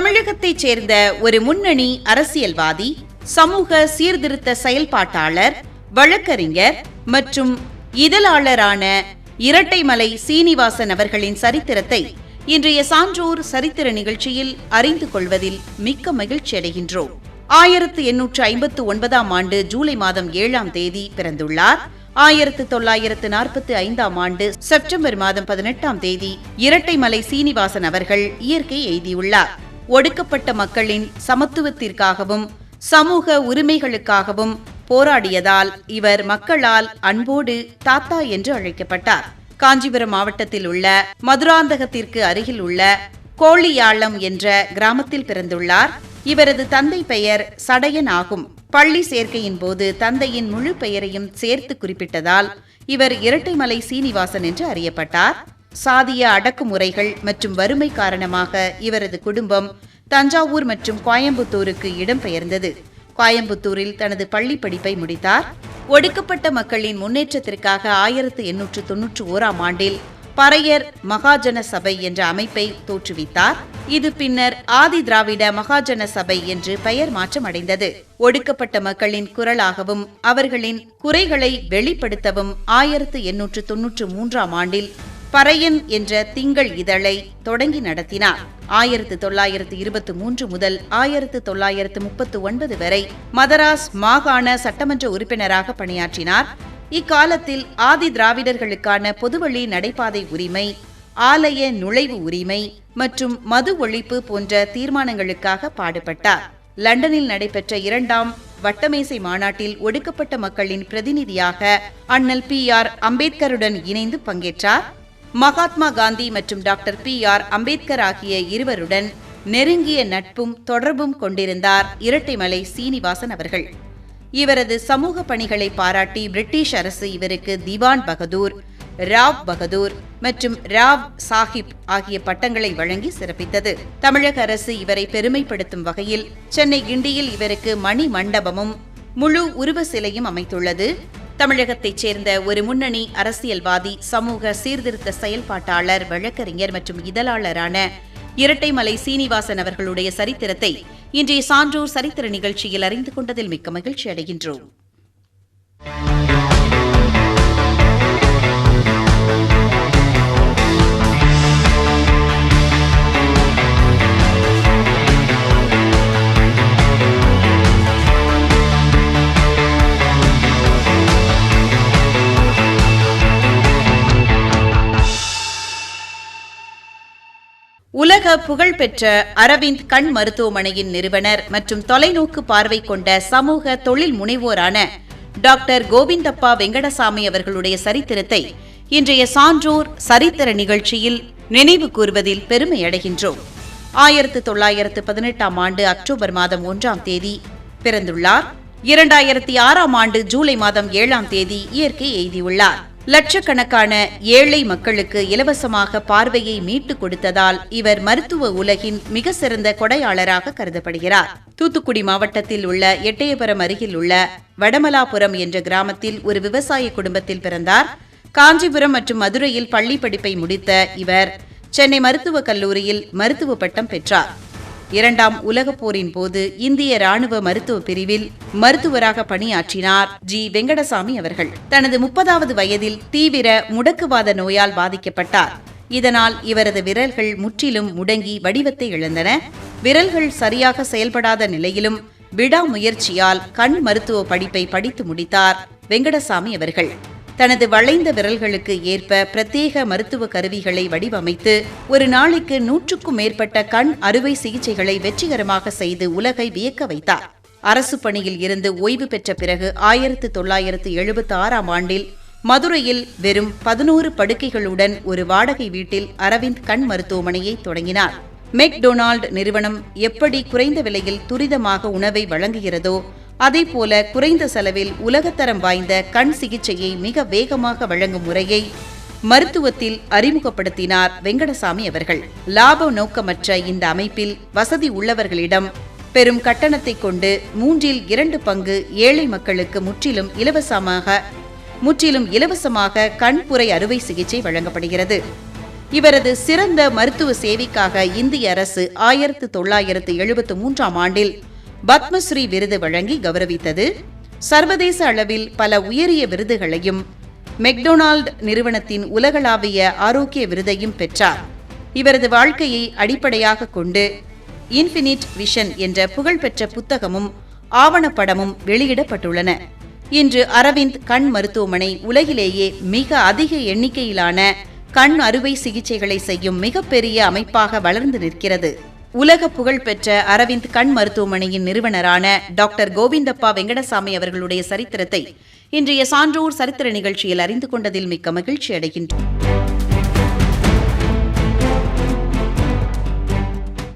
தமிழகத்தைச் சேர்ந்த ஒரு முன்னணி அரசியல்வாதி, சமூக சீர்திருத்த செயல்பாட்டாளர், வழக்கறிஞர் மற்றும் இதழாளரான இரட்டைமலை சீனிவாசன் அவர்களின் சரித்திரத்தை இன்றைய சான்றோர் சரித்திர நிகழ்ச்சியில் அறிந்து கொள்வதில் மிக்க மகிழ்ச்சி அடைகின்றோம். 1859 ஆண்டு ஜூலை மாதம் 7ஆம் தேதி பிறந்துள்ளார். 1945 ஆண்டு செப்டம்பர் மாதம் 18ஆம் தேதி இரட்டைமலை சீனிவாசன் அவர்கள் இயற்கை எய்தியுள்ளார். ஒடுக்கப்பட்ட மக்களின் சமத்துவத்திற்காகவும் சமூக உரிமைகளுக்காகவும் போராடியதால் இவர் மக்களால் அன்போடு தாத்தா என்று அழைக்கப்பட்டார். காஞ்சிபுரம் மாவட்டத்தில் உள்ள மதுராந்தகத்திற்கு அருகில் உள்ள கோழியாளம் என்ற கிராமத்தில் பிறந்துள்ளார். இவரது தந்தை பெயர் சடையன் ஆகும். பள்ளி சேர்க்கையின் போது தந்தையின் முழு பெயரையும் சேர்த்து குறிப்பிட்டதால் இவர் இரட்டைமலை சீனிவாசன் என்று அறியப்பட்டார். சாதிய அடக்குமுறைகள் மற்றும் வறுமை காரணமாக இவரது குடும்பம் தஞ்சாவூர் மற்றும் கோயம்புத்தூருக்கு இடம்பெயர்ந்தது. கோயம்புத்தூரில் தனது பள்ளி படிப்பை முடித்தார். ஒடுக்கப்பட்ட மக்களின் முன்னேற்றத்திற்காக 1891ஆம் ஆண்டில் பறையர் மகாஜன சபை என்ற அமைப்பை தோற்றுவித்தார். இது பின்னர் ஆதி திராவிட மகாஜன சபை என்று பெயர் மாற்றம் அடைந்தது. ஒடுக்கப்பட்ட மக்களின் குரலாகவும் அவர்களின் குறைகளை வெளிப்படுத்தவும் 1893ஆம் ஆண்டில் பறையன் என்ற திங்கள் இதழை தொடங்கி நடத்தினார். 1923 முதல் 1939 வரை மதராஸ் மாகாண சட்டமன்ற உறுப்பினராக பணியாற்றினார். இக்காலத்தில் ஆதி திராவிடர்களுக்கான பொதுவழி நடைபாதை உரிமை, ஆலய நுழைவு உரிமை மற்றும் மது ஒழிப்பு போன்ற தீர்மானங்களுக்காக பாடுபட்டார். லண்டனில் நடைபெற்ற 2ஆம் வட்டமேசை மாநாட்டில் ஒடுக்கப்பட்ட மக்களின் பிரதிநிதியாக அண்ணல் PR அம்பேத்கருடன் இணைந்து பங்கேற்றார். மகாத்மா காந்தி மற்றும் டாக்டர் PR அம்பேத்கர் ஆகிய இருவருடன் நெருங்கிய நட்பும் தொடர்பும் கொண்டிருந்தார் இரட்டைமலை சீனிவாசன் அவர்கள். இவரது சமூக பணிகளை பாராட்டி பிரிட்டிஷ் அரசு இவருக்கு திவான் பகதூர், ராவ் பகதூர் மற்றும் ராவ் சாஹிப் ஆகிய பட்டங்களை வழங்கி சிறப்பித்தது. தமிழக அரசு இவரை பெருமைப்படுத்தும் வகையில் சென்னை கிண்டியில் இவருக்கு மணி மண்டபமும் முழு உருவ சிலையும் அமைத்துள்ளது. தமிழகத்தைச் சேர்ந்த ஒரு முன்னணி அரசியல்வாதி, சமூக சீர்திருத்த செயல்பாட்டாளர், வழக்கறிஞர் மற்றும் இதழாளரான இரட்டைமலை சீனிவாசன் அவர்களுடைய சரித்திரத்தை இன்றைய சான்றோர் சரித்திர நிகழ்ச்சியில் அறிந்து கொண்டதில் மிக்க மகிழ்ச்சி அடைகின்றோம். உலக புகழ்பெற்ற அரவிந்த் கண் மருத்துவமனையின் நிறுவனர் மற்றும் தொலைநோக்கு பார்வை கொண்ட சமூக தொழில் முனைவோரான டாக்டர் கோவிந்தப்பா வெங்கடசாமி அவர்களுடைய சரித்திரத்தை இன்றைய சான்றோர் சரித்திர நிகழ்ச்சியில் நினைவு கூர்வதில் பெருமை அடைகின்றோம். 1918ஆம் ஆண்டு அக்டோபர் மாதம் 1ஆம் தேதி பிறந்துள்ளார். 2006ஆம் ஆண்டு ஜூலை மாதம் 7ஆம் தேதி இயற்கை எய்தியுள்ளார். லட்சக்கணக்கான ஏழை மக்களுக்கு இலவசமாக பார்வையை மீட்டுக் கொடுத்ததால் இவர் மருத்துவ உலகின் மிக சிறந்த கொடையாளராக கருதப்படுகிறார். தூத்துக்குடி மாவட்டத்தில் உள்ள எட்டயபுரம் அருகில் உள்ள வடமலாபுரம் என்ற கிராமத்தில் ஒரு விவசாய குடும்பத்தில் பிறந்தார். காஞ்சிபுரம் மற்றும் மதுரையில் பள்ளி படிப்பை முடித்த இவர் சென்னை மருத்துவக் கல்லூரியில் மருத்துவ பட்டம் பெற்றார். 2ஆம் உலகப் போரின் போது இந்திய ராணுவ மருத்துவ பிரிவில் மருத்துவராக பணியாற்றினார் வெங்கடசாமி அவர்கள். தனது 30வது வயதில் தீவிர முடக்குவாத நோயால் பாதிக்கப்பட்டார். இதனால் இவரது விரல்கள் முற்றிலும் முடங்கி வடிவத்தை இழந்தன. விரல்கள் சரியாக செயல்படாத நிலையிலும் விடாமுயற்சியால் கண் மருத்துவ படிப்பை படித்து முடித்தார் வெங்கடசாமி அவர்கள். தனது வளைந்த விரல்களுக்கு ஏற்ப பிரத்யேக மருத்துவ கருவிகளை வடிவமைத்து ஒரு நாளைக்கு 100க்கும் மேற்பட்ட கண் அறுவை சிகிச்சைகளை வெற்றிகரமாக செய்து உலகை வியக்க வைத்தார். அரசு பணியில் இருந்து ஓய்வு பெற்ற பிறகு 1976ஆம் ஆண்டில் மதுரையில் வெறும் 11 படுக்கைகளுடன் ஒரு வாடகை வீட்டில் அரவிந்த் கண் மருத்துவமனையை தொடங்கினார். மெக்டொனால்டு நிறுவனம் எப்படி குறைந்த விலையில் துரிதமாக உணவை வழங்குகிறதோ அதேபோல குறைந்த செலவில் உலகத்தரம் வாய்ந்த கண் சிகிச்சையை மிக வேகமாக வழங்கும் முறையை மருத்துவத்தில் அறிமுகப்படுத்தினார் வெங்கடசாமி அவர்கள். லாப நோக்கமற்ற இந்த அமைப்பில் வசதி உள்ளவர்களிடம் பெரும் கட்டணத்தை கொண்டு 2/3 பங்கு ஏழை மக்களுக்கு முற்றிலும் இலவசமாக கண்புரை அறுவை சிகிச்சை வழங்கப்படுகிறது. இவரது சிறந்த மருத்துவ சேவைக்காக இந்திய அரசு 1973ஆம் ஆண்டில் பத்மஸ்ரீ விருது வழங்கி கௌரவித்தது. சர்வதேச அளவில் பல உயரிய விருதுகளையும் மெக்டொனால்ட் நிறுவனத்தின் உலகளாவிய ஆரோக்கிய விருதையும் பெற்றார். இவரது வாழ்க்கையை அடிப்படையாக கொண்டு இன்ஃபினிட் விஷன் என்ற புகழ்பெற்ற புத்தகமும் ஆவணப்படமும் வெளியிடப்பட்டுள்ளன. இன்று அரவிந்த் கண் மருத்துவமனை உலகிலேயே மிக அதிக எண்ணிக்கையிலான கண் அறுவை சிகிச்சைகளை செய்யும் மிகப்பெரிய அமைப்பாக வளர்ந்து நிற்கிறது. உலக புகழ்பெற்ற அரவிந்த் கண் மருத்துவமனையின் நிறுவனரான டாக்டர் கோவிந்தப்பா வெங்கடசாமி அவர்களுடைய சரித்திரத்தை இன்றைய சான்றோர் சரித்திர நிகழ்ச்சியில் அறிந்து கொண்டதில் மிக்க மகிழ்ச்சி அடைகின்றோம்.